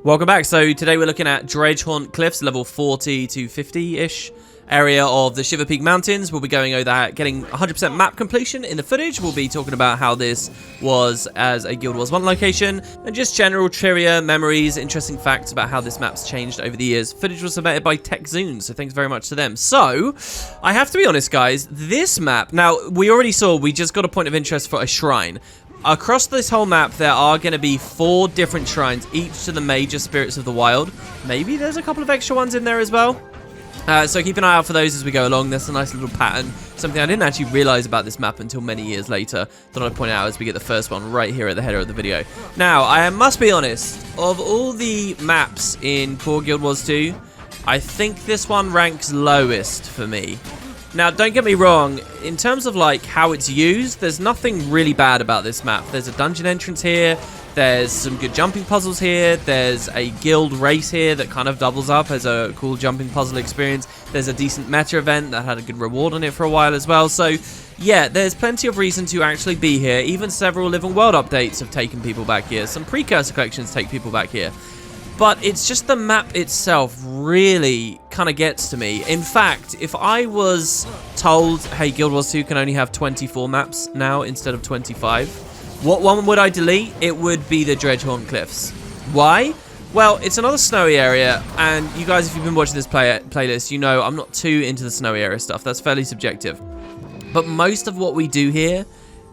Welcome back. So today we're looking at Dredgehaunt Cliffs, level 40 to 50-ish area of the Shiver Peak Mountains. We'll be going over that, getting 100% map completion in the footage. We'll be talking about how this was as a Guild Wars 1 location, and just general trivia, memories, interesting facts about how this map's changed over the years. Footage was submitted by TechZoon, so thanks very much to them. So, I have to be honest, guys, this map, now, we already saw, we just got a point of interest for a shrine. Across this whole map, there are going to be 4 different shrines, each to the major spirits of the wild. Maybe there's a couple of extra ones in there as well. So keep an eye out for those as we go along. There's a nice little pattern. Something I didn't actually realize about this map until many years later. Thought I'd point out as we get the first one right here at the header of the video. Now, I must be honest. Of all the maps in Core Guild Wars 2, I think this one ranks lowest for me. Now, don't get me wrong, in terms of like how it's used, there's nothing really bad about this map. There's a dungeon entrance here, there's some good jumping puzzles here, there's a guild race here that kind of doubles up as a cool jumping puzzle experience, there's a decent meta event that had a good reward on it for a while as well, so yeah, there's plenty of reason to actually be here. Even several Living World updates have taken people back here, some Precursor collections take people back here. But it's just the map itself really kind of gets to me. In fact, if I was told, hey, Guild Wars 2 can only have 24 maps now instead of 25, what one would I delete? It would be the Dredgehaunt Cliffs. Why? Well, it's another snowy area, and you guys, if you've been watching this playlist, you know I'm not too into the snowy area stuff. That's fairly subjective. But most of what we do here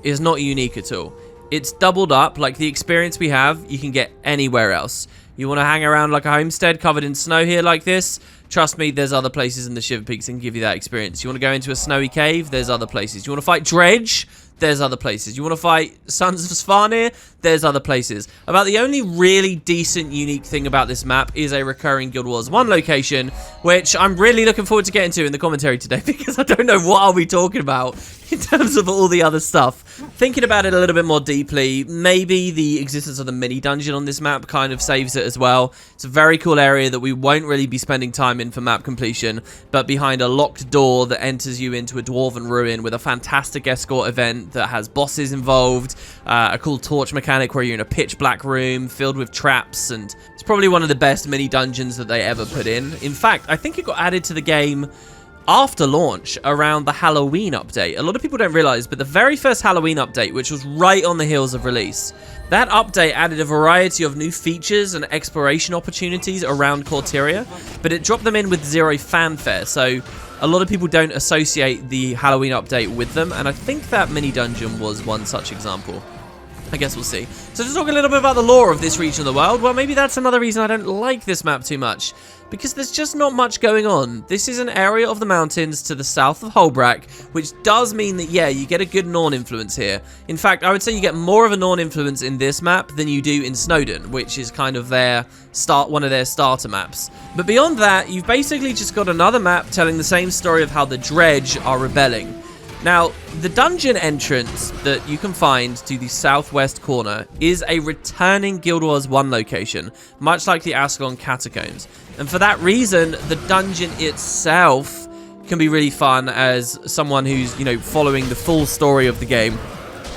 is not unique at all. It's doubled up, like the experience we have, you can get anywhere else. You want to hang around like a homestead covered in snow here like this? Trust me, there's other places in the Shiver Peaks that can give you that experience. You want to go into a snowy cave? There's other places. You want to fight Dredge? There's other places. You want to fight Sons of Svarnir? There's other places. About the only really decent, unique thing about this map is a recurring Guild Wars 1 location, which I'm really looking forward to getting to in the commentary today, because I don't know what are we talking about in terms of all the other stuff. Thinking about it a little bit more deeply, maybe the existence of the mini dungeon on this map kind of saves it as well. It's a very cool area that we won't really be spending time in for map completion, but behind a locked door that enters you into a dwarven ruin with a fantastic escort event that has bosses involved, a cool torch mechanic where you're in a pitch black room filled with traps, and it's probably one of the best mini dungeons that they ever put in. In fact, I think it got added to the game after launch around the Halloween update. A lot of people don't realize, but the very first Halloween update, which was right on the heels of release, that update added a variety of new features and exploration opportunities around Corteria, but it dropped them in with zero fanfare, so a lot of people don't associate the Halloween update with them, and I think that mini dungeon was one such example. I guess we'll see. So to talk a little bit about the lore of this region of the world, well, maybe that's another reason I don't like this map too much, because there's just not much going on. This is an area of the mountains to the south of Holbrack, which does mean that, yeah, you get a good Norn influence here. In fact, I would say you get more of a Norn influence in this map than you do in Snowdon, which is kind of one of their starter maps. But beyond that, you've basically just got another map telling the same story of how the dredge are rebelling. Now, the dungeon entrance that you can find to the southwest corner is a returning Guild Wars 1 location, much like the Ascalon Catacombs. And for that reason, the dungeon itself can be really fun as someone who's, you know, following the full story of the game,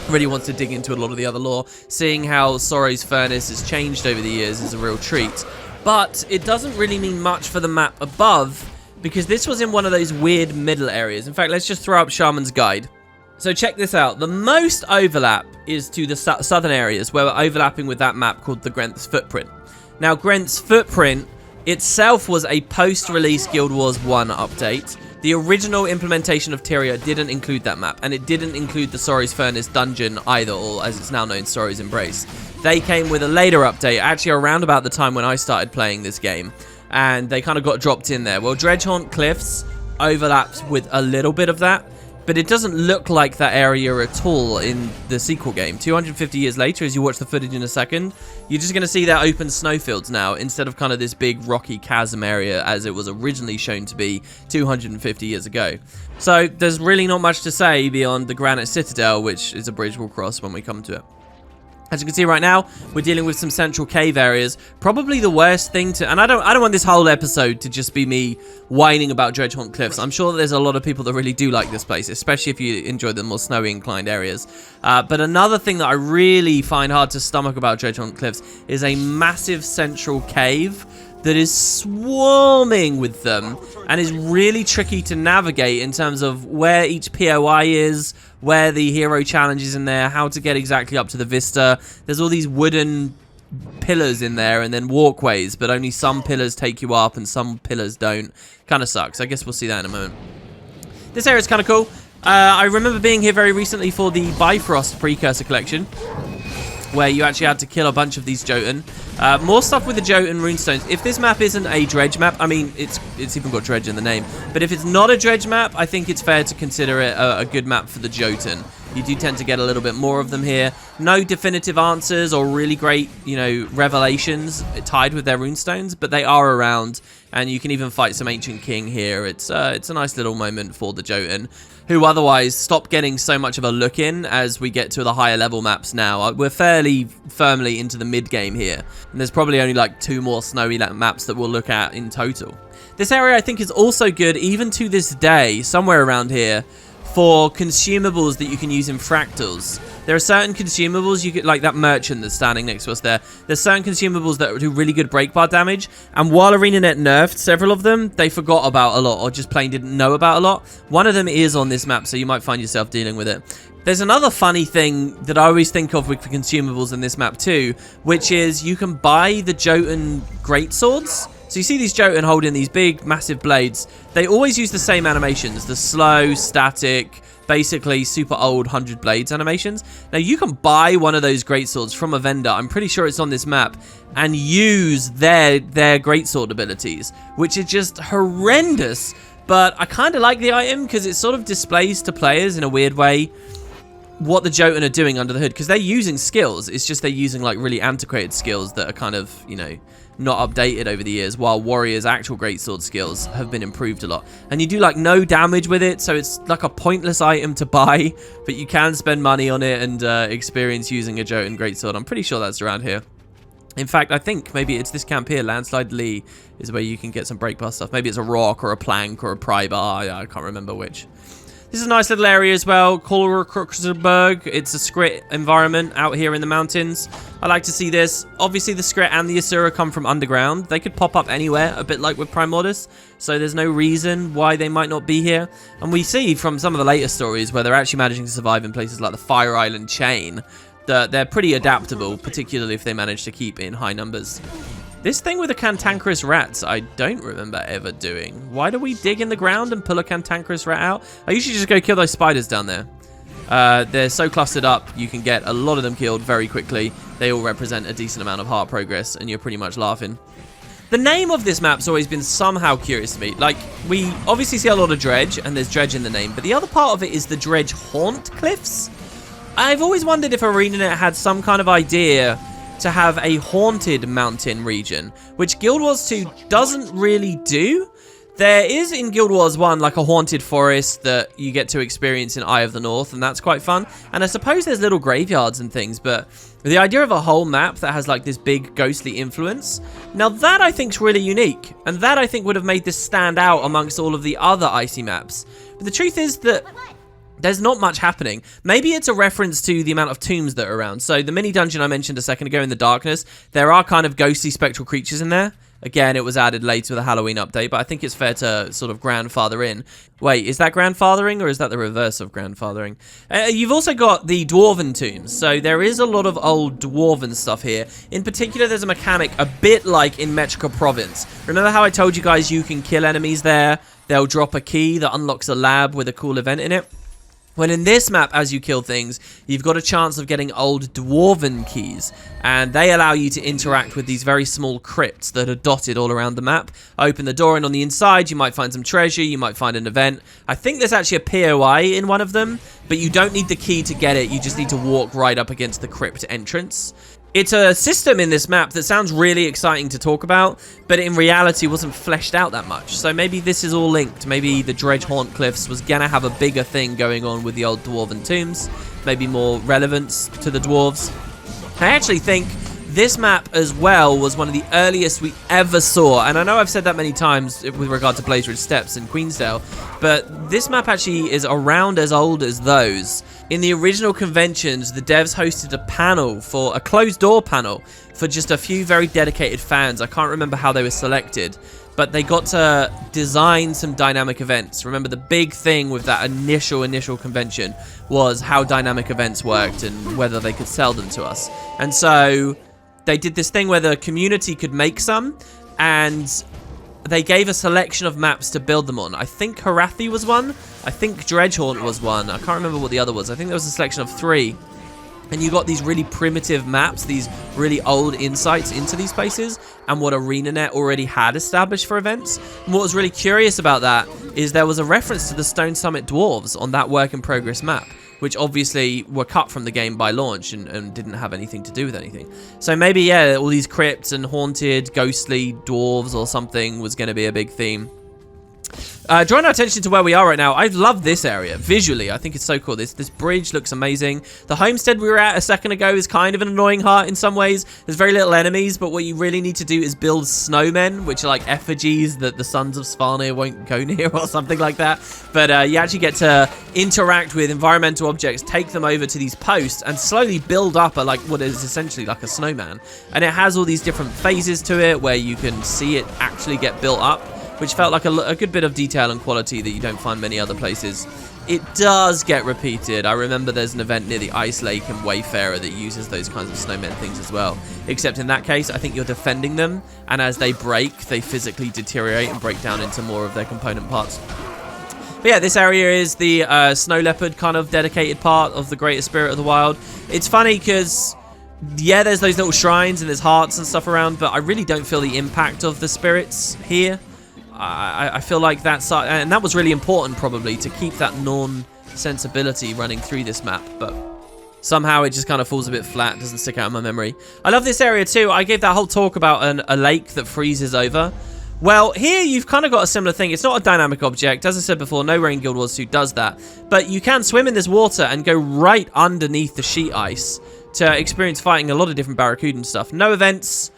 really wants to dig into a lot of the other lore. Seeing how Sorrow's Furnace has changed over the years is a real treat. But it doesn't really mean much for the map above, because this was in one of those weird middle areas. In fact, let's just throw up Shaman's Guide. So check this out. The most overlap is to the southern areas, where we're overlapping with that map called the Grent's Footprint. Now, Grent's Footprint itself was a post-release Guild Wars 1 update. The original implementation of Tyria didn't include that map, and it didn't include the Sorrow's Furnace dungeon either, or as it's now known, Sorrow's Embrace. They came with a later update, actually around about the time when I started playing this game, and they kind of got dropped in there. Well, Dredgehaunt Cliffs overlaps with a little bit of that, but it doesn't look like that area at all in the sequel game. 250 years later, as you watch the footage in a second, you're just going to see that open snowfields now, instead of kind of this big rocky chasm area as it was originally shown to be 250 years ago. So there's really not much to say beyond the Granite Citadel, which is a bridge we'll cross when we come to it. As you can see right now, we're dealing with some central cave areas. Probably the worst thing to... And I don't want this whole episode to just be me whining about Dredgehaunt Cliffs. I'm sure that there's a lot of people that really do like this place, especially if you enjoy the more snowy inclined areas. But another thing that I really find hard to stomach about Dredgehaunt Cliffs is a massive central cave that is swarming with them and is really tricky to navigate in terms of where each POI is, where the hero challenge is in there, how to get exactly up to the vista. There's all these wooden pillars in there and then walkways, but only some pillars take you up and some pillars don't. Kind of sucks. I guess we'll see that in a moment. This area is kind of cool. I remember being here very recently for the Bifrost Precursor Collection, where you actually had to kill a bunch of these jotun. More stuff with the jotun runestones. If this map isn't a dredge map, I mean, it's even got dredge in the name, but if it's not a dredge map, I think it's fair to consider it a good map for the jotun. You do tend to get a little bit more of them here. No definitive answers or really great, you know, revelations tied with their runestones, but they are around, and you can even fight some ancient king here. It's a nice little moment for the jotun, who otherwise stop getting so much of a look in as we get to the higher level maps now. We're fairly firmly into the mid game here, and there's probably only like 2 more snowy maps that we'll look at in total. This area I think is also good, even to this day, somewhere around here, for consumables that you can use in fractals. There are certain consumables you get, like that merchant that's standing next to us there. There's certain consumables that do really good break bar damage, and while ArenaNet nerfed several of them, they forgot about a lot or just plain didn't know about a lot. One of them is on this map, so you might find yourself dealing with it. There's another funny thing that I always think of with consumables in this map too, which is you can buy the Jotun greatswords. So you see these Jotun holding these big, massive blades. They always use the same animations, the slow, static, basically super old 100 blades animations. Now you can buy one of those greatswords from a vendor, I'm pretty sure it's on this map, and use their greatsword abilities, which is just horrendous. But I kind of like the item because it sort of displays to players in a weird way what the Jotun are doing under the hood, because they're using skills. It's just they're using like really antiquated skills that are kind of, you know, not updated over the years, while warriors' actual greatsword skills have been improved a lot. And you do like no damage with it, so it's like a pointless item to buy, but you can spend money on it and experience using a Jotun greatsword. I'm pretty sure that's around here. In fact, I think maybe it's this camp here, Landslide Lee, is where you can get some breakbar stuff. Maybe it's a rock or a plank or a pry bar. I can't remember which. This is a nice little area as well, Kolruksberg. It's a Skrit environment out here in the mountains. I like to see this. Obviously, the Skrit and the Asura come from underground. They could pop up anywhere, a bit like with Primordus. So there's no reason why they might not be here. And we see from some of the later stories where they're actually managing to survive in places like the Fire Island chain, that they're pretty adaptable, particularly if they manage to keep in high numbers. This thing with the cantankerous rats, I don't remember ever doing. Why do we dig in the ground and pull a cantankerous rat out? I usually just go kill those spiders down there. They're so clustered up, you can get a lot of them killed very quickly. They all represent a decent amount of heart progress, and you're pretty much laughing. The name of this map's always been somehow curious to me. Like, we obviously see a lot of dredge, and there's dredge in the name, but the other part of it is the Dredgehaunt Cliffs. I've always wondered if ArenaNet had some kind of idea to have a haunted mountain region, which Guild Wars 2 doesn't really do. There is in Guild Wars 1 like a haunted forest that you get to experience in Eye of the North, and that's quite fun. And I suppose there's little graveyards and things, but the idea of a whole map that has like this big ghostly influence, now that I think is really unique, and that I think would have made this stand out amongst all of the other icy maps. But the truth is that there's not much happening. Maybe it's a reference to the amount of tombs that are around. So the mini dungeon I mentioned a second ago in the darkness, there are kind of ghostly spectral creatures in there. Again, it was added later with a Halloween update, but I think it's fair to sort of grandfather in. Wait, is that grandfathering or is that the reverse of grandfathering? You've also got the Dwarven Tombs, so there is a lot of old Dwarven stuff here. In particular, there's a mechanic a bit like in Metrica Province. Remember how I told you guys you can kill enemies there? They'll drop a key that unlocks a lab with a cool event in it. Well, in this map, as you kill things, you've got a chance of getting old Dwarven keys, and they allow you to interact with these very small crypts that are dotted all around the map. Open the door, and on the inside, you might find some treasure, you might find an event. I think there's actually a POI in one of them, but you don't need the key to get it, you just need to walk right up against the crypt entrance. It's a system in this map that sounds really exciting to talk about, but in reality wasn't fleshed out that much. So maybe this is all linked. Maybe the Dredgehaunt Cliffs was going to have a bigger thing going on with the old Dwarven Tombs. Maybe more relevance to the dwarves. I actually think this map as well was one of the earliest we ever saw, and I know I've said that many times with regard to Blaze Ridge Steps and Queensdale, but this map actually is around as old as those. In the original conventions, the devs hosted a panel, a closed door panel, for just a few very dedicated fans. I can't remember how they were selected, but they got to design some dynamic events. Remember, the big thing with that initial convention was how dynamic events worked and whether they could sell them to us. And so they did this thing where the community could make some, and they gave a selection of maps to build them on. I think Harathi was one. I think Dredgehaunt was one. I can't remember what the other was. I think there was a selection of 3. And you got these really primitive maps, these really old insights into these places, and what ArenaNet already had established for events. And what was really curious about that is there was a reference to the Stone Summit Dwarves on that work in progress map, which obviously were cut from the game by launch and didn't have anything to do with anything. So maybe, yeah, all these crypts and haunted, ghostly dwarves or something was going to be a big theme. Drawing our attention to where we are right now, I love this area. Visually, I think it's so cool. This bridge looks amazing. The homestead we were at a second ago is kind of an annoying heart in some ways. There's very little enemies, but what you really need to do is build snowmen, which are like effigies that the Sons of Svarnir won't go near or something like that. But you actually get to interact with environmental objects, take them over to these posts, and slowly build up like what is essentially like a snowman. And it has all these different phases to it where you can see it actually get built up, which felt like a good bit of detail and quality that you don't find many other places. It does get repeated. I remember there's an event near the Ice Lake in Wayfarer that uses those kinds of snowmen things as well. Except in that case, I think you're defending them, and as they break, they physically deteriorate and break down into more of their component parts. But yeah, this area is the Snow Leopard kind of dedicated part of the Greater Spirit of the Wild. It's funny because, yeah, there's those little shrines and there's hearts and stuff around, but I really don't feel the impact of the spirits here. I feel like that's, and that was really important probably to keep that norn sensibility running through this map, but somehow it just kind of falls a bit flat, doesn't stick out in my memory. I love this area too. I gave that whole talk about a lake that freezes over. Well, here you've kind of got a similar thing. It's not a dynamic object. As I said before, nowhere in Guild Wars 2 does that, but you can swim in this water and go right underneath the sheet ice to experience fighting a lot of different barracuda and stuff. No events.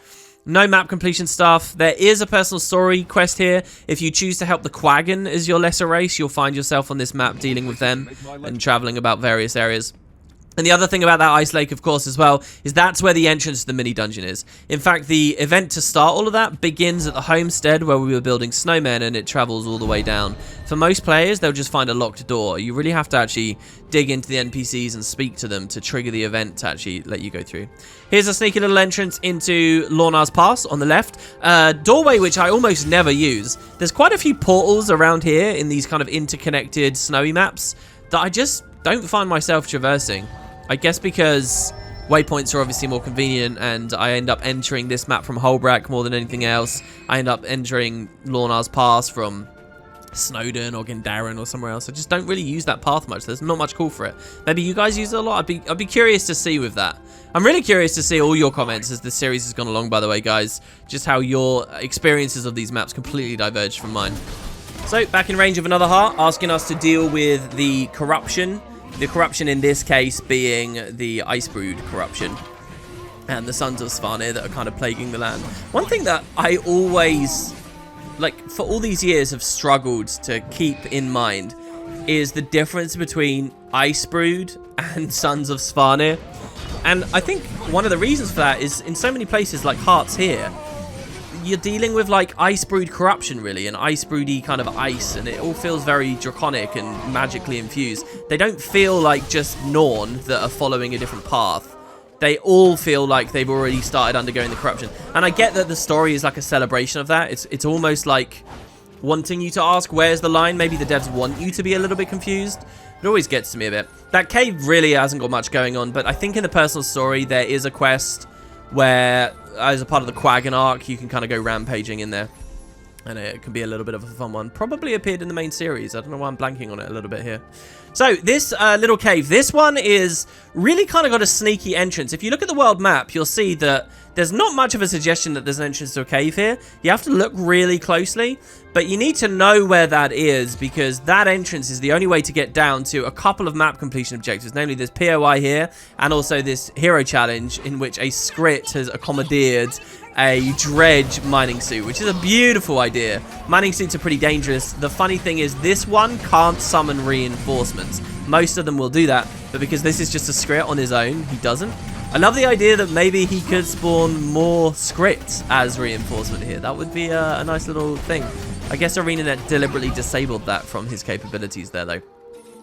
No map completion stuff. There is a personal story quest here. If you choose to help the Quaggan as your lesser race, you'll find yourself on this map dealing with them and traveling about various areas. And the other thing about that Ice Lake, of course, as well, is that's where the entrance to the mini-dungeon is. In fact, the event to start all of that begins at the homestead where we were building snowmen, and it travels all the way down. For most players, they'll just find a locked door. You really have to actually dig into the NPCs and speak to them to trigger the event to actually let you go through. Here's a sneaky little entrance into Lornar's Pass on the left. Doorway, which I almost never use. There's quite a few portals around here in these kind of interconnected snowy maps that I just don't find myself traversing. I guess because waypoints are obviously more convenient, and I end up entering this map from Holbrack more than anything else. I end up entering Lornar's Pass from Snowdon or Gandaren or somewhere else. I just don't really use that path much. There's not much call for it. Maybe you guys use it a lot. I'd be curious to see with that. I'm really curious to see all your comments as the series has gone along, by the way, guys. Just how your experiences of these maps completely diverged from mine. So, back in range of another heart, asking us to deal with the corruption. The corruption in this case being the Icebrood corruption and the Sons of Svarnir that are kind of plaguing the land. One thing that I always, like, for all these years have struggled to keep in mind is the difference between Icebrood and Sons of Svarnir. And I think one of the reasons for that is in so many places like Hearts here, you're dealing with like Icebrood corruption really, and Icebroody kind of ice, and it all feels very draconic and magically infused. They don't feel like just Norn that are following a different path. They all feel like they've already started undergoing the corruption. And I get that the story is like a celebration of that. It's almost like wanting you to ask, where's the line? Maybe the devs want you to be a little bit confused. It always gets to me a bit. That cave really hasn't got much going on, but I think in the personal story there is a quest where, as a part of the Quaggan arc, you can kind of go rampaging in there. And it can be a little bit of a fun one. Probably appeared in the main series. I don't know why I'm blanking on it a little bit here. So, this little cave. This one is really kind of got a sneaky entrance. If you look at the world map, you'll see that there's not much of a suggestion that there's an entrance to a cave here. You have to look really closely. But you need to know where that is, because that entrance is the only way to get down to a couple of map completion objectives. Namely, this POI here, and also this hero challenge, in which a Skrit has accommodated a dredge mining suit, which is a beautiful idea. Mining suits are pretty dangerous. The funny thing is, this one can't summon reinforcements. Most of them will do that, but because this is just a Skrit on his own, he doesn't. I love the idea that maybe he could spawn more Skrits as reinforcement here. That would be a nice little thing. I guess ArenaNet deliberately disabled that from his capabilities there, though.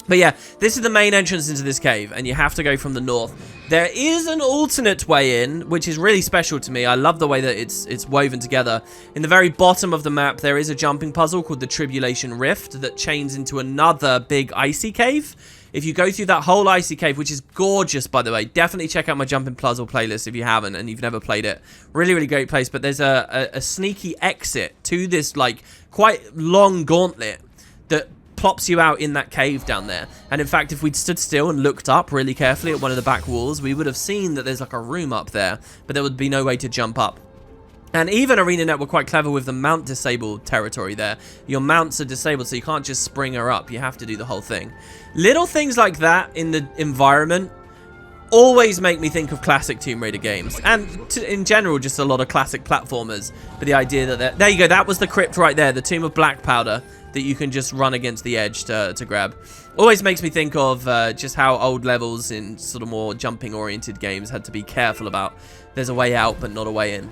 But yeah, this is the main entrance into this cave, and you have to go from the north. There is an alternate way in, which is really special to me. I love the way that it's woven together. In the very bottom of the map, there is a jumping puzzle called the Tribulation Rift that chains into another big icy cave. If you go through that whole icy cave, which is gorgeous, by the way, definitely check out my jumping puzzle playlist if you haven't and you've never played it. Really, really great place. But there's a sneaky exit to this, like, quite long gauntlet that plops you out in that cave down there. And in fact, if we'd stood still and looked up really carefully at one of the back walls, we would have seen that there's like a room up there, but there would be no way to jump up. And even ArenaNet were quite clever with the mount disabled territory there. Your mounts are disabled, so you can't just spring her up. You have to do the whole thing. Little things like that in the environment always make me think of classic Tomb Raider games. And in general, just a lot of classic platformers. But the idea that... There you go, that was the crypt right there. The Tomb of Black Powder that you can just run against the edge to grab. Always makes me think of just how old levels in sort of more jumping-oriented games had to be careful about. There's a way out, but not a way in.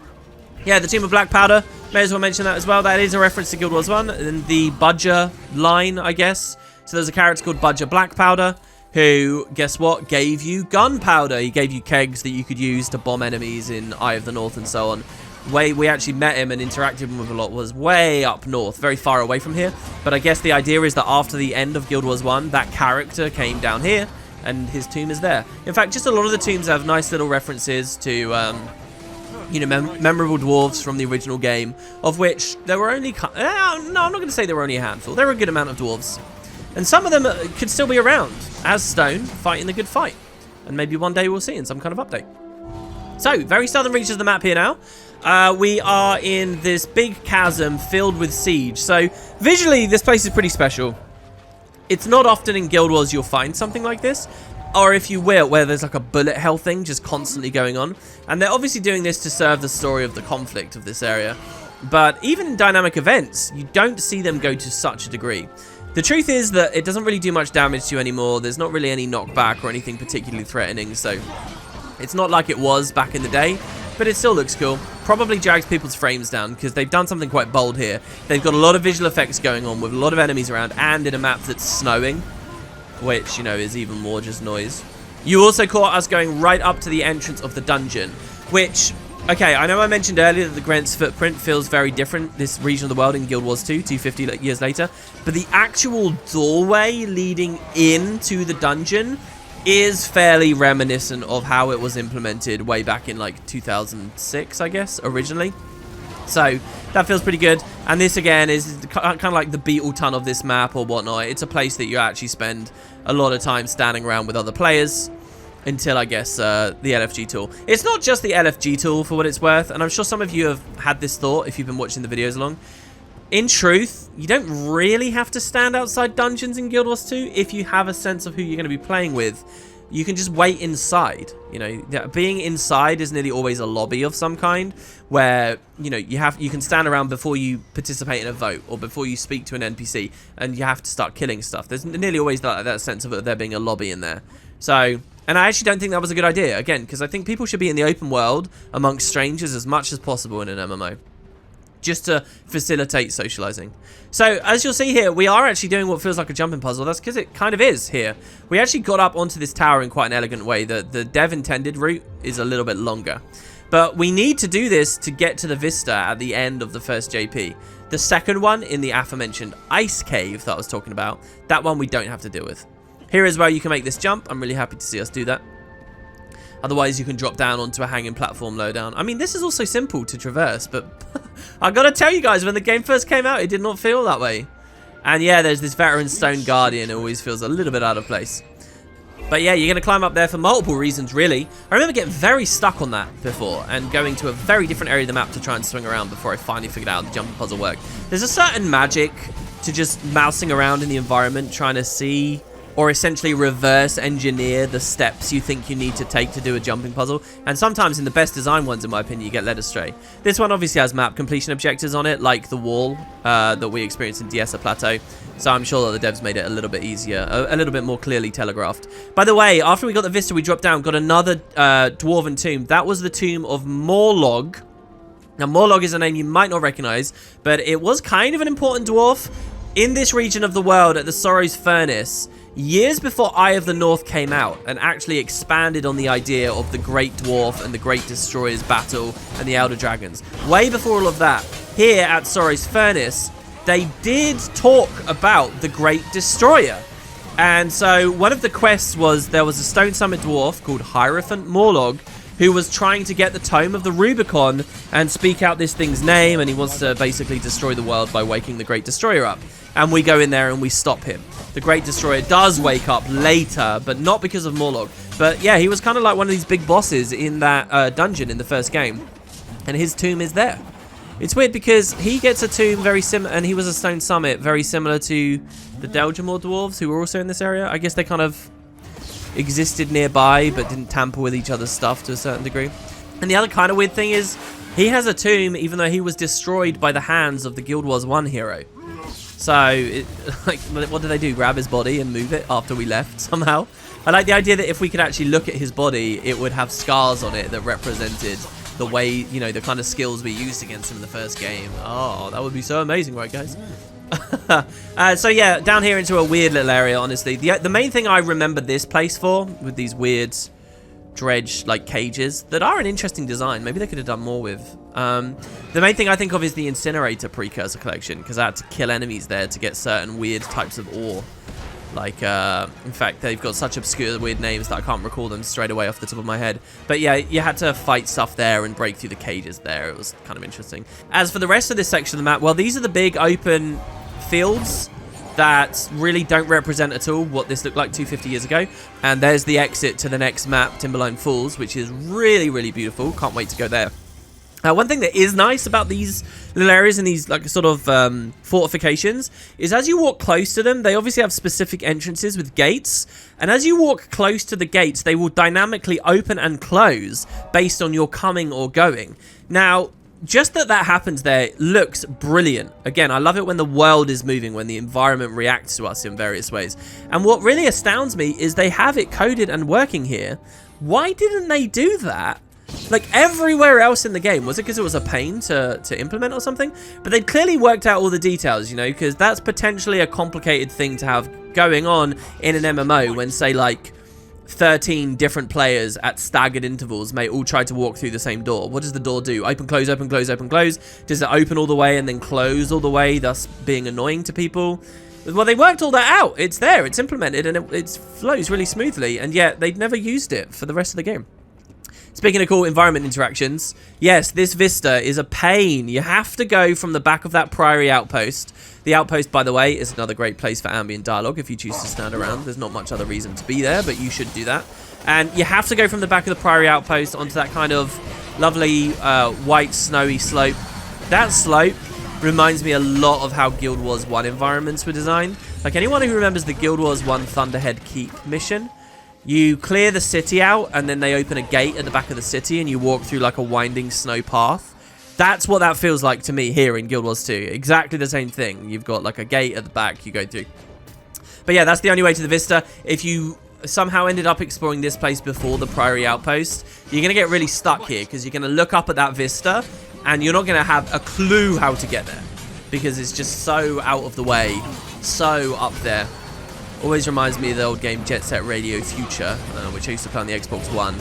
Yeah, the Tomb of Black Powder, may as well mention that as well. That is a reference to Guild Wars 1 and the Budger line, I guess. So there's a character called Budger Black Powder who, guess what, gave you gunpowder. He gave you kegs that you could use to bomb enemies in Eye of the North and so on. We actually met him and interacted with a lot was way up north, very far away from here. But I guess the idea is that after the end of Guild Wars 1, that character came down here and his tomb is there. In fact, just a lot of the tombs have nice little references to... you know, memorable dwarves from the original game, of which there were only... no, I'm not going to say there were only a handful. There were a good amount of dwarves. And some of them could still be around as stone, fighting the good fight. And maybe one day we'll see in some kind of update. So, very southern reaches of the map here now. We are in this big chasm filled with siege. So, visually, this place is pretty special. It's not often in Guild Wars you'll find something like this. Or if you will, where there's like a bullet hell thing just constantly going on. And they're obviously doing this to serve the story of the conflict of this area. But even in dynamic events, you don't see them go to such a degree. The truth is that it doesn't really do much damage to you anymore. There's not really any knockback or anything particularly threatening. So it's not like it was back in the day. But it still looks cool. Probably drags people's frames down because they've done something quite bold here. They've got a lot of visual effects going on with a lot of enemies around and in a map that's snowing. Which, you know, is even more just noise. You also caught us going right up to the entrance of the dungeon, which, okay, I know I mentioned earlier that the Granite's footprint feels very different, this region of the world in Guild Wars 2, 250 years later, but the actual doorway leading into the dungeon is fairly reminiscent of how it was implemented way back in, like, 2006, I guess, originally. So, that feels pretty good. And this, again, is kind of like the Beetle Ton of this map or whatnot. It's a place that you actually spend a lot of time standing around with other players until, I guess, the LFG tool. It's not just the LFG tool, for what it's worth, and I'm sure some of you have had this thought if you've been watching the videos along. In truth, you don't really have to stand outside dungeons in Guild Wars 2 if you have a sense of who you're going to be playing with. You can just wait inside. You know, being inside is nearly always a lobby of some kind where, you know, you can stand around before you participate in a vote or before you speak to an NPC and you have to start killing stuff. There's nearly always that sense of there being a lobby in there. So, and I actually don't think that was a good idea, again, because I think people should be in the open world amongst strangers as much as possible in an MMO. Just to facilitate socializing. So, as you'll see here, we are actually doing what feels like a jumping puzzle. That's because it kind of is here. We actually got up onto this tower in quite an elegant way. The dev intended route is a little bit longer. But we need to do this to get to the vista at the end of the first JP. The second one in the aforementioned ice cave that I was talking about, that one we don't have to deal with. Here is where you can make this jump. I'm really happy to see us do that. Otherwise, you can drop down onto a hanging platform low down. I mean, this is also simple to traverse, but I gotta tell you guys, when the game first came out, it did not feel that way. And yeah, there's this veteran stone guardian who always feels a little bit out of place. But yeah, you're going to climb up there for multiple reasons, really. I remember getting very stuck on that before and going to a very different area of the map to try and swing around before I finally figured out how the jumping puzzle worked. There's a certain magic to just mousing around in the environment, trying to see or essentially reverse engineer the steps you think you need to take to do a jumping puzzle. And sometimes in the best designed ones, in my opinion, you get led astray. This one obviously has map completion objectives on it, like the wall that we experienced in Diessa Plateau. So I'm sure that the devs made it a little bit easier, a little bit more clearly telegraphed. By the way, after we got the vista, we dropped down, got another Dwarven Tomb. That was the Tomb of Morlog. Now, Morlog is a name you might not recognize, but it was kind of an important dwarf in this region of the world at the Sorrow's Furnace. Years before Eye of the North came out and actually expanded on the idea of the Great Dwarf and the Great Destroyer's battle and the Elder Dragons. Way before all of that, here at Sorrow's Furnace, they did talk about the Great Destroyer. And so one of the quests was there was a Stone Summit dwarf called Hierophant Morlog who was trying to get the Tome of the Rubicon and speak out this thing's name, and he wants to basically destroy the world by waking the Great Destroyer up. And we go in there and we stop him. The Great Destroyer does wake up later, but not because of Morlog. But yeah, he was kind of like one of these big bosses in that dungeon in the first game. And his tomb is there. It's weird because he gets a tomb very similar, and he was a Stone Summit, very similar to the Dredgehaunt dwarves who were also in this area. I guess they kind of existed nearby, but didn't tamper with each other's stuff to a certain degree. And the other kind of weird thing is, he has a tomb even though he was destroyed by the hands of the Guild Wars 1 hero. So, like, what did they do? Grab his body and move it after we left somehow? I like the idea that if we could actually look at his body, it would have scars on it that represented the way, you know, the kind of skills we used against him in the first game. Oh, that would be so amazing, right, guys? So yeah, down here into a weird little area, honestly. The main thing I remember this place for, with these weird dredge like cages that are an interesting design, maybe they could have done more with. The main thing I think of is the incinerator precursor collection, because I had to kill enemies there to get certain weird types of ore. Like, in fact, they've got such obscure weird names that I can't recall them straight away off the top of my head. But yeah, you had to fight stuff there and break through the cages there. It was kind of interesting. As for the rest of this section of the map, well, these are the big open fields that really don't represent at all what this looked like 250 years ago. And there's the exit to the next map, Timberline Falls, which is really, really beautiful. Can't wait to go there. One thing that is nice about these little areas and these like sort of fortifications is as you walk close to them, they obviously have specific entrances with gates. And as you walk close to the gates, they will dynamically open and close based on your coming or going. Now, just that happens there looks brilliant. Again, I love it when the world is moving, when the environment reacts to us in various ways. And what really astounds me is they have it coded and working here. Why didn't they do that? Like everywhere else in the game? Was it because it was a pain to implement or something? But they clearly worked out all the details, you know, because that's potentially a complicated thing to have going on in an MMO when, say, like 13 different players at staggered intervals may all try to walk through the same door. What does the door do? Open, close, open, close, open, close. Does it open all the way and then close all the way, thus being annoying to people? Well, they worked all that out. It's there, it's implemented, and it flows really smoothly, and yet they'd never used it for the rest of the game. Speaking of cool environment interactions, yes, this vista is a pain. You have to go from the back of that priory outpost. The outpost, by the way, is another great place for ambient dialogue if you choose to stand around. There's not much other reason to be there, but you should do that. And you have to go from the back of the priory outpost onto that kind of lovely white snowy slope. That slope reminds me a lot of how Guild Wars 1 environments were designed. Like anyone who remembers the Guild Wars 1 Thunderhead Keep mission, you clear the city out, and then they open a gate at the back of the city, and you walk through like a winding snow path. That's what that feels like to me here in Guild Wars 2. Exactly the same thing. You've got like a gate at the back you go through. But yeah, that's the only way to the vista. If you somehow ended up exploring this place before the priory outpost, you're going to get really stuck here, because you're going to look up at that vista, and you're not going to have a clue how to get there, because it's just so out of the way, so up there. Always reminds me of the old game Jet Set Radio Future, which I used to play on the Xbox One,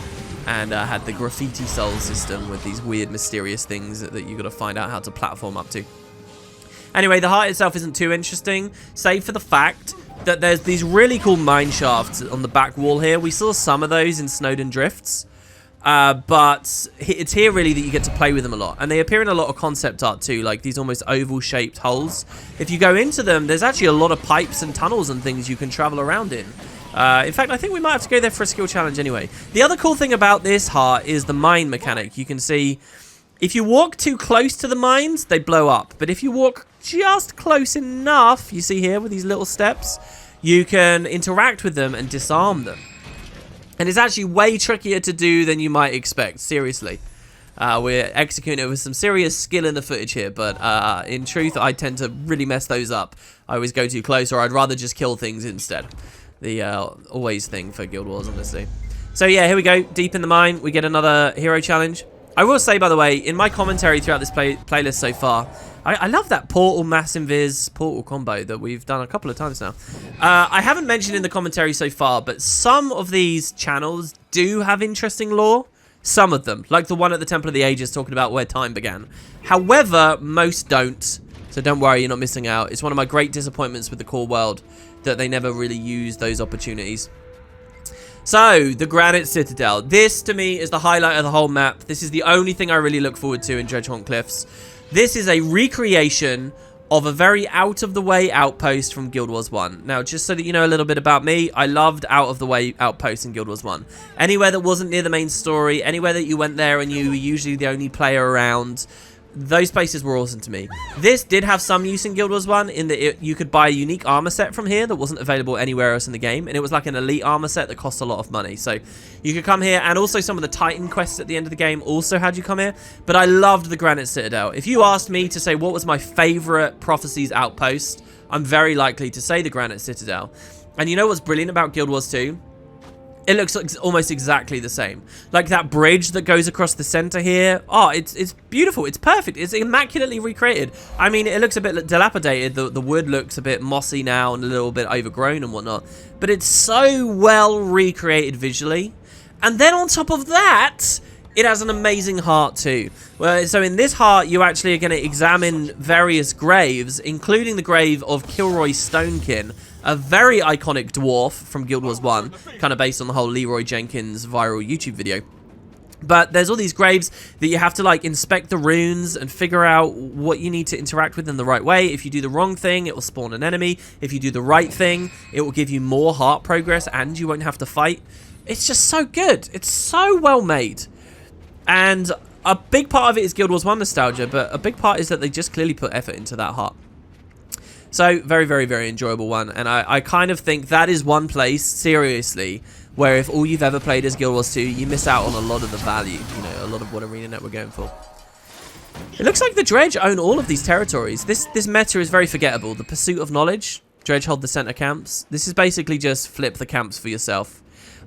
and had the graffiti soul system with these weird, mysterious things that you got to find out how to platform up to. Anyway, the heart itself isn't too interesting, save for the fact that there's these really cool mine shafts on the back wall here. We saw some of those in Snowden Drifts. But it's here really that you get to play with them a lot. And they appear in a lot of concept art too, like these almost oval-shaped holes. If you go into them, there's actually a lot of pipes and tunnels and things you can travel around in. In fact, I think we might have to go there for a skill challenge anyway. The other cool thing about this heart is the mine mechanic. You can see if you walk too close to the mines, they blow up. But if you walk just close enough, you see here with these little steps, you can interact with them and disarm them. And it's actually way trickier to do than you might expect, seriously. We're executing it with some serious skill in the footage here, but in truth, I tend to really mess those up. I always go too close, or I'd rather just kill things instead. The always thing for Guild Wars, honestly. So yeah, here we go, deep in the mine. We get another hero challenge. I will say, by the way, in my commentary throughout this playlist so far, I love that portal mass invis portal combo that we've done a couple of times now. I haven't mentioned in the commentary so far, but some of these channels do have interesting lore. Some of them, like the one at the Temple of the Ages talking about where time began. However, most don't. So don't worry, you're not missing out. It's one of my great disappointments with the core world that they never really use those opportunities. So, the Granite Citadel. This, to me, is the highlight of the whole map. This is the only thing I really look forward to in Dredgehaunt Cliffs. This is a recreation of a very out-of-the-way outpost from Guild Wars 1. Now, just so that you know a little bit about me, I loved out-of-the-way outposts in Guild Wars 1. Anywhere that wasn't near the main story, anywhere that you went there and you were usually the only player around, those places were awesome to me. This did have some use in Guild Wars 1 in that you could buy a unique armor set from here that wasn't available anywhere else in the game, and it was like an elite armor set that cost a lot of money. So you could come here, and also some of the Titan quests at the end of the game also had you come here. But I loved the Granite Citadel. If you asked me to say what was my favorite Prophecies outpost, I'm very likely to say the Granite Citadel. And you know what's brilliant about Guild Wars 2? It looks like almost exactly the same. Like that bridge that goes across the center here. Oh, it's beautiful. It's perfect. It's immaculately recreated. I mean, it looks a bit dilapidated. The wood looks a bit mossy now and a little bit overgrown and whatnot. But it's so well recreated visually. And then on top of that, it has an amazing heart too. Well, so in this heart, you actually are going to examine various graves, including the grave of Kilroy Stonekin, a very iconic dwarf from Guild Wars 1, kind of based on the whole Leroy Jenkins viral YouTube video. But there's all these graves that you have to like inspect the runes and figure out what you need to interact with in the right way. If you do the wrong thing, it will spawn an enemy. If you do the right thing, it will give you more heart progress and you won't have to fight. It's just so good. It's so well made. And a big part of it is Guild Wars 1 nostalgia, but a big part is that they just clearly put effort into that heart. So, very, very, very enjoyable one. And I kind of think that is one place, seriously, where if all you've ever played is Guild Wars 2, you miss out on a lot of the value, you know, a lot of what ArenaNet were going for. It looks like the Dredge own all of these territories. This meta is very forgettable. The Pursuit of Knowledge, Dredge hold the center camps. This is basically just flip the camps for yourself.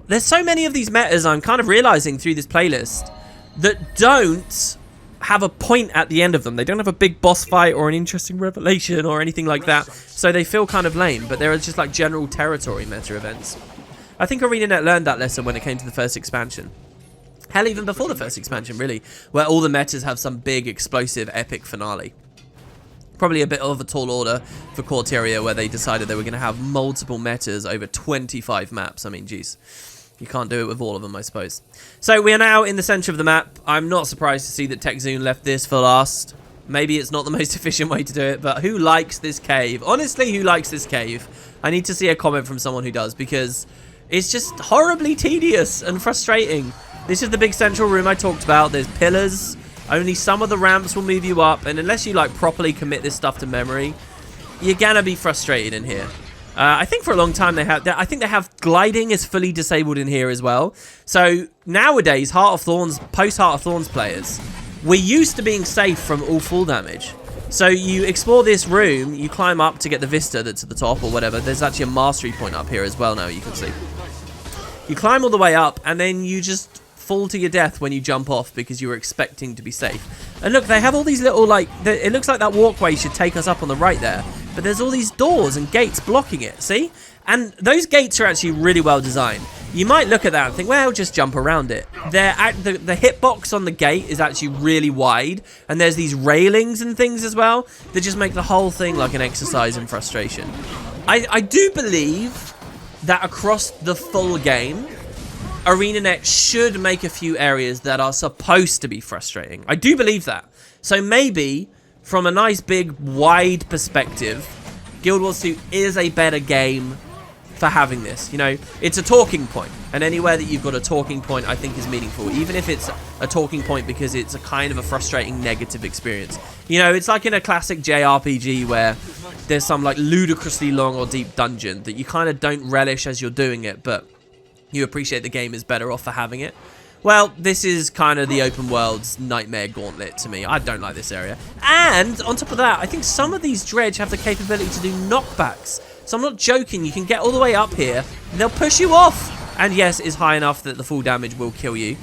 There's so many of these metas I'm kind of realizing through this playlist that don't have a point at the end of them. They don't have a big boss fight or an interesting revelation or anything like that, so they feel kind of lame, but they're just like general territory meta events. I think ArenaNet learned that lesson when it came to the first expansion. Hell, even before the first expansion, really, where all the metas have some big, explosive, epic finale. Probably a bit of a tall order for Corteria, where they decided they were going to have multiple metas over 25 maps. I mean, geez. You can't do it with all of them, I suppose. So we are now in the center of the map. I'm not surprised to see that TechZoon left this for last. Maybe it's not the most efficient way to do it, but who likes this cave? Honestly, who likes this cave? I need to see a comment from someone who does, because it's just horribly tedious and frustrating. This is the big central room I talked about. There's pillars. Only some of the ramps will move you up, and unless you like properly commit this stuff to memory, you're gonna be frustrated in here. I think for a long time they have gliding is fully disabled in here as well. So nowadays, Heart of Thorns, post Heart of Thorns players, we're used to being safe from all full damage. So you explore this room, you climb up to get the vista that's at the top or whatever. There's actually a mastery point up here as well now, you can see. You climb all the way up and then you just fall to your death when you jump off because you were expecting to be safe. And look, they have all these little, like, it looks like that walkway should take us up on the right there. But there's all these doors and gates blocking it, see? And those gates are actually really well designed. You might look at that and think, well, just jump around it. The hitbox on the gate is actually really wide. And there's these railings and things as well that just make the whole thing like an exercise in frustration. I do believe that across the full game, ArenaNet should make a few areas that are supposed to be frustrating. I do believe that. So maybe, from a nice big wide perspective, Guild Wars 2 is a better game for having this. You know, it's a talking point, and anywhere that you've got a talking point I think is meaningful, even if it's a talking point because it's a kind of a frustrating negative experience. You know, it's like in a classic JRPG where there's some like ludicrously long or deep dungeon that you kind of don't relish as you're doing it, but you appreciate the game is better off for having it. Well, this is kind of the open world's nightmare gauntlet to me. I don't like this area. And on top of that, I think some of these dredge have the capability to do knockbacks. So I'm not joking, you can get all the way up here, and they'll push you off. And yes, it's high enough that the full damage will kill you.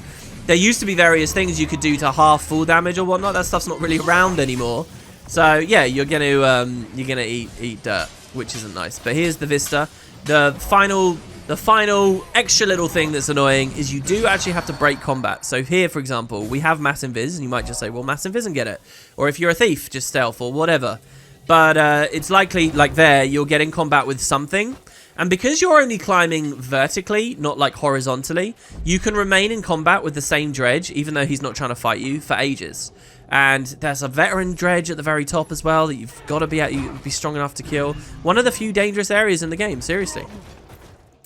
There used to be various things you could do to half full damage or whatnot. That stuff's not really around anymore. So yeah, you're gonna eat dirt, which isn't nice. But here's the vista. The final extra little thing that's annoying is you do actually have to break combat. So here, for example, we have mass invis, and you might just say, well, mass invis and get it. Or if you're a thief, just stealth or whatever. But it's likely, like there, you'll get in combat with something. And because you're only climbing vertically, not like horizontally, you can remain in combat with the same dredge, even though he's not trying to fight you, for ages. And there's a veteran dredge at the very top as well that you've got to be strong enough to kill. One of the few dangerous areas in the game, seriously.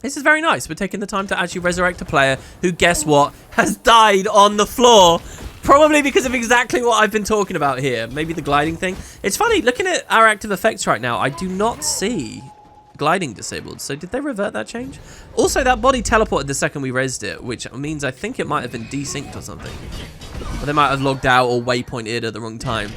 This is very nice. We're taking the time to actually resurrect a player who, guess what, has died on the floor. Probably because of exactly what I've been talking about here. Maybe the gliding thing. It's funny, looking at our active effects right now, I do not see gliding disabled. So did they revert that change? Also, that body teleported the second we rezzed it, which means I think it might have been desynced or something. Or they might have logged out or waypointed at the wrong time.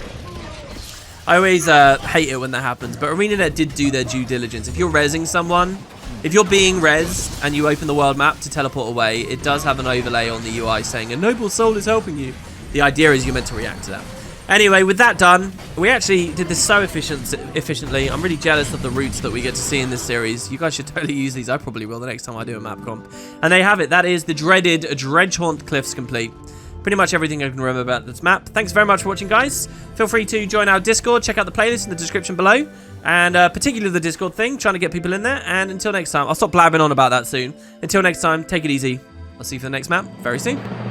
I always hate it when that happens, but ArenaNet did do their due diligence. If you're rezzing someone, if you're being rezzed and you open the world map to teleport away, it does have an overlay on the UI saying, a noble soul is helping you. The idea is you're meant to react to that. Anyway, with that done, we actually did this so efficiently. I'm really jealous of the routes that we get to see in this series. You guys should totally use these. I probably will the next time I do a map comp. And there you have it. That is the dreaded Dredgehaunt Cliffs complete. Pretty much everything I can remember about this map. Thanks very much for watching, guys. Feel free to join our Discord. Check out the playlist in the description below. And particularly the Discord thing, trying to get people in there. And until next time, I'll stop blabbing on about that soon. Until next time, take it easy. I'll see you for the next map very soon.